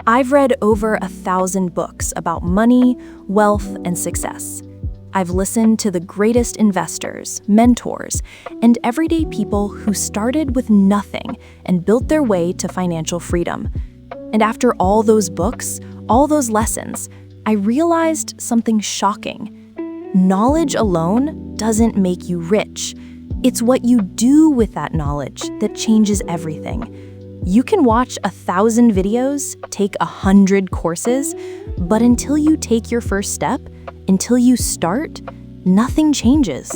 I've read over 1,000 books about money, wealth, and success. I've listened to the greatest investors, mentors, and everyday people who started with nothing and built their way to financial freedom. And after all those books, all those lessons, I realized something shocking. Knowledge alone doesn't make you rich. It's what you do with that knowledge that changes everything. You can watch 1,000 videos, take 100 courses, but until you take your first step, until you start, nothing changes.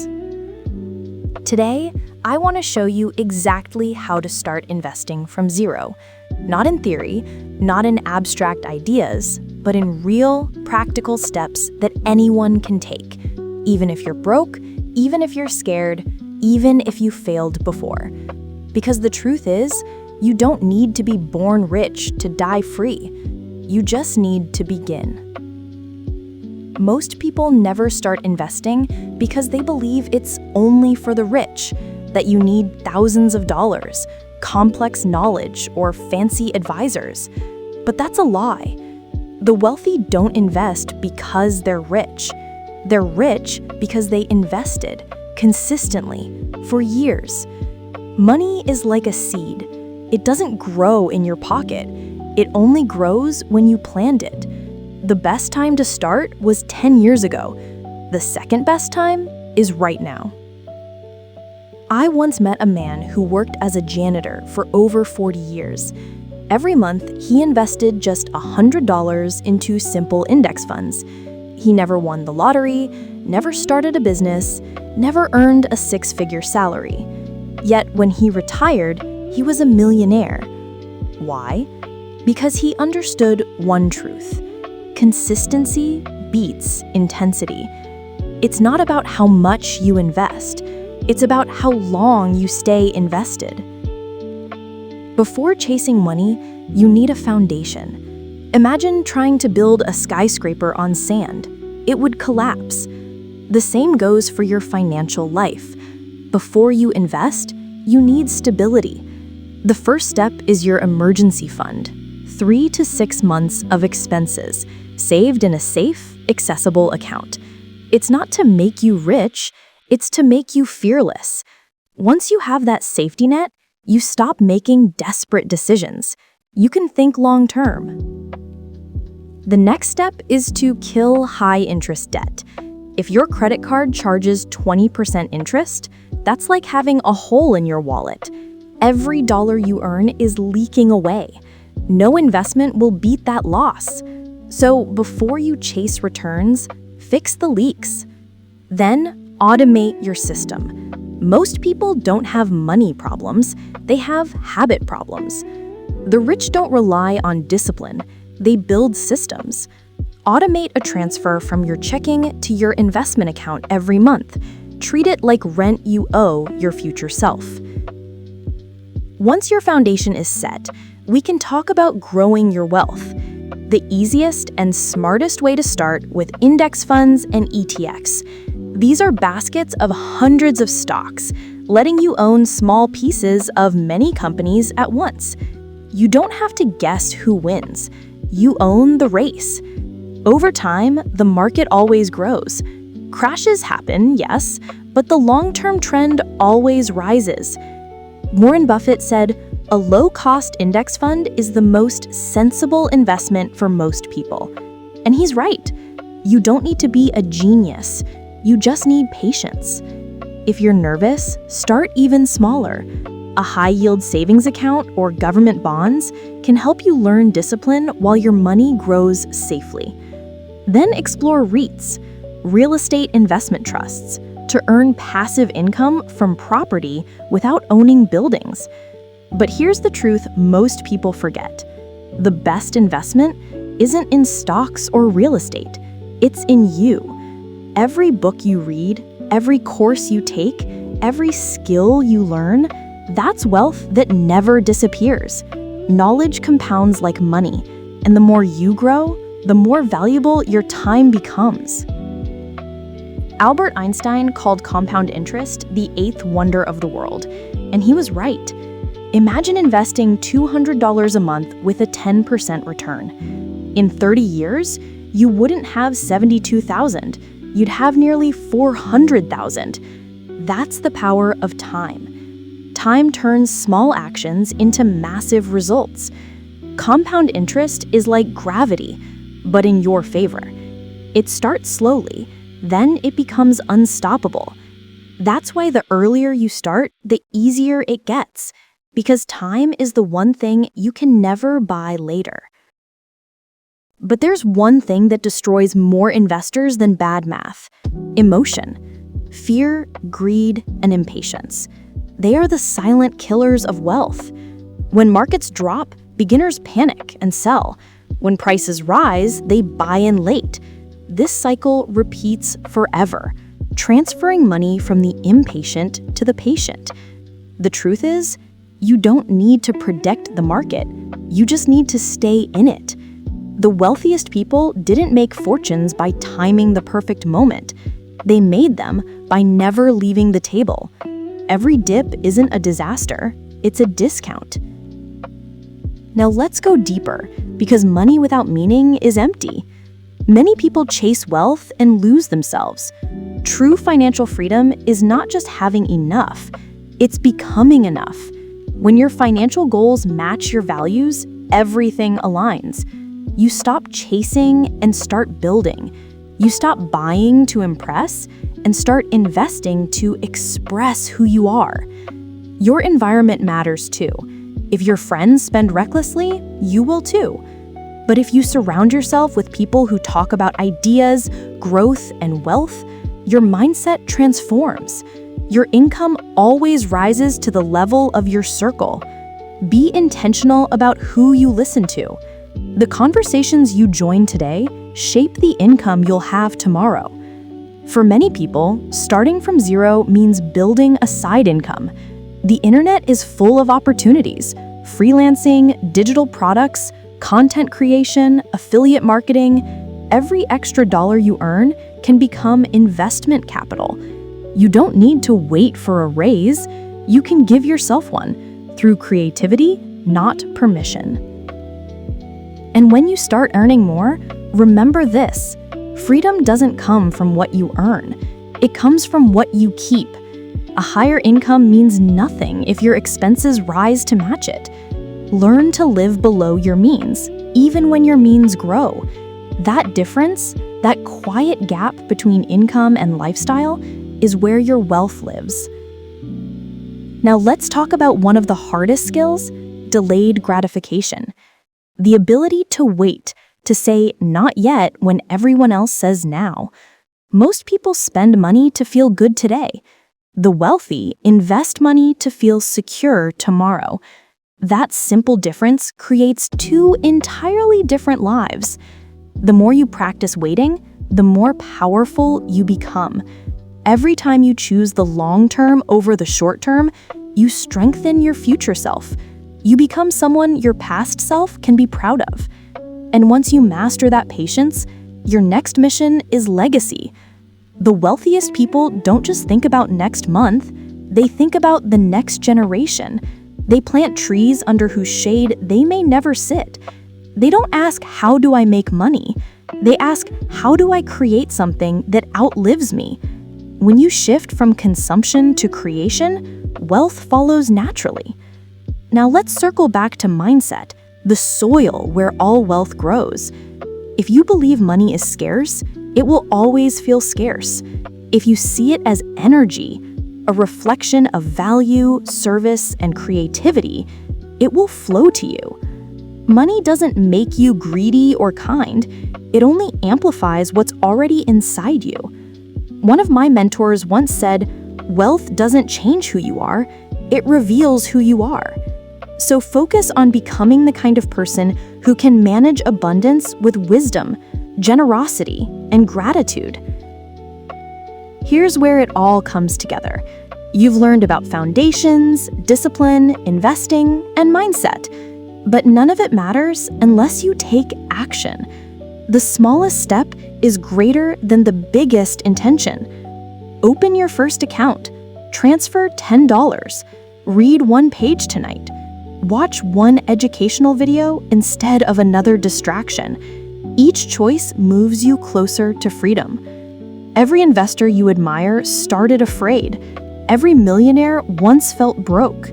Today, I want to show you exactly how to start investing from zero. Not in theory, not in abstract ideas, but in real, practical steps that anyone can take. Even if you're broke, even if you're scared, even if you failed before. Because the truth is, you don't need to be born rich to die free. You just need to begin. Most people never start investing because they believe it's only for the rich, that you need thousands of dollars, complex knowledge, or fancy advisors. But that's a lie. The wealthy don't invest because they're rich. They're rich because they invested consistently for years. Money is like a seed. It doesn't grow in your pocket. It only grows when you plant it. The best time to start was 10 years ago. The second best time is right now. I once met a man who worked as a janitor for over 40 years. Every month, he invested just $100 into simple index funds. He never won the lottery, never started a business, never earned a six-figure salary. Yet when he retired, he was a millionaire. Why? Because he understood one truth. Consistency beats intensity. It's not about how much you invest. It's about how long you stay invested. Before chasing money, you need a foundation. Imagine trying to build a skyscraper on sand. It would collapse. The same goes for your financial life. Before you invest, you need stability. The first step is your emergency fund, 3 to 6 months of expenses, saved in a safe, accessible account. It's not to make you rich, it's to make you fearless. Once you have that safety net, you stop making desperate decisions. You can think long-term. The next step is to kill high-interest debt. If your credit card charges 20% interest, that's like having a hole in your wallet. Every dollar you earn is leaking away. No investment will beat that loss. So before you chase returns, fix the leaks. Then automate your system. Most people don't have money problems, they have habit problems. The rich don't rely on discipline, they build systems. Automate a transfer from your checking to your investment account every month. Treat it like rent you owe your future self. Once your foundation is set, we can talk about growing your wealth. The easiest and smartest way to start with index funds and ETFs. These are baskets of hundreds of stocks, letting you own small pieces of many companies at once. You don't have to guess who wins. You own the race. Over time, the market always grows. Crashes happen, yes, but the long-term trend always rises. Warren Buffett said, "A low-cost index fund is the most sensible investment for most people." And he's right. You don't need to be a genius. You just need patience. If you're nervous, start even smaller. A high-yield savings account or government bonds can help you learn discipline while your money grows safely. Then explore REITs, real estate investment trusts, to earn passive income from property without owning buildings. But here's the truth most people forget. The best investment isn't in stocks or real estate. It's in you. Every book you read, every course you take, every skill you learn, that's wealth that never disappears. Knowledge compounds like money, and the more you grow, the more valuable your time becomes. Albert Einstein called compound interest the eighth wonder of the world, and he was right. Imagine investing $200 a month with a 10% return. In 30 years, you wouldn't have 72,000. You'd have nearly 400,000. That's the power of time. Time turns small actions into massive results. Compound interest is like gravity, but in your favor. It starts slowly, then it becomes unstoppable. That's why the earlier you start, the easier it gets, because time is the one thing you can never buy later. But there's one thing that destroys more investors than bad math: emotion. Fear, greed, and impatience. They are the silent killers of wealth. When markets drop, beginners panic and sell. When prices rise, they buy in late. This cycle repeats forever, transferring money from the impatient to the patient. The truth is, you don't need to predict the market. You just need to stay in it. The wealthiest people didn't make fortunes by timing the perfect moment. They made them by never leaving the table. Every dip isn't a disaster, it's a discount. Now let's go deeper, because money without meaning is empty. Many people chase wealth and lose themselves. True financial freedom is not just having enough, it's becoming enough. When your financial goals match your values, everything aligns. You stop chasing and start building. You stop buying to impress and start investing to express who you are. Your environment matters too. If your friends spend recklessly, you will too. But if you surround yourself with people who talk about ideas, growth, and wealth, your mindset transforms. Your income always rises to the level of your circle. Be intentional about who you listen to. The conversations you join today shape the income you'll have tomorrow. For many people, starting from zero means building a side income. The internet is full of opportunities: freelancing, digital products, content creation, affiliate marketing. Every extra dollar you earn can become investment capital. You don't need to wait for a raise. You can give yourself one through creativity, not permission. And when you start earning more, remember this: freedom doesn't come from what you earn. It comes from what you keep. A higher income means nothing if your expenses rise to match it. Learn to live below your means, even when your means grow. That difference, that quiet gap between income and lifestyle, is where your wealth lives. Now let's talk about one of the hardest skills: delayed gratification. The ability to wait, to say not yet when everyone else says now. Most people spend money to feel good today. The wealthy invest money to feel secure tomorrow. That simple difference creates two entirely different lives. The more you practice waiting, the more powerful you become. Every time you choose the long term over the short term, you strengthen your future self. You become someone your past self can be proud of. And once you master that patience, your next mission is legacy. The wealthiest people don't just think about next month, they think about the next generation. They plant trees under whose shade they may never sit. They don't ask, how do I make money? They ask, how do I create something that outlives me? When you shift from consumption to creation, wealth follows naturally. Now let's circle back to mindset, the soil where all wealth grows. If you believe money is scarce, it will always feel scarce. If you see it as energy, a reflection of value, service, and creativity, it will flow to you. Money doesn't make you greedy or kind, it only amplifies what's already inside you. One of my mentors once said, "Wealth doesn't change who you are, it reveals who you are." So focus on becoming the kind of person who can manage abundance with wisdom, generosity, and gratitude. Here's where it all comes together. You've learned about foundations, discipline, investing, and mindset, but none of it matters unless you take action. The smallest step is greater than the biggest intention. Open your first account, transfer $10, read one page tonight, Watch one educational video instead of another distraction. Each choice moves you closer to freedom. Every investor you admire started afraid. Every millionaire once felt broke.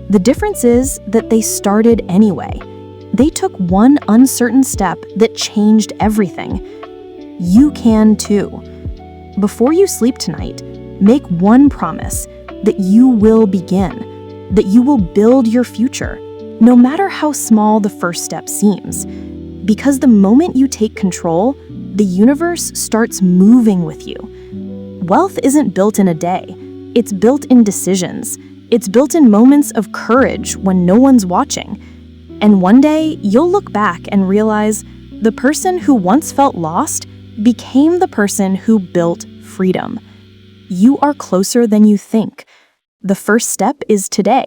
The difference is that they started anyway. They took one uncertain step that changed everything. You can too. Before you sleep tonight, make one promise that you will begin, that you will build your future, no matter how small the first step seems. Because the moment you take control, the universe starts moving with you. Wealth isn't built in a day. It's built in decisions. It's built in moments of courage when no one's watching. And one day, you'll look back and realize the person who once felt lost became the person who built freedom. You are closer than you think. The first step is today.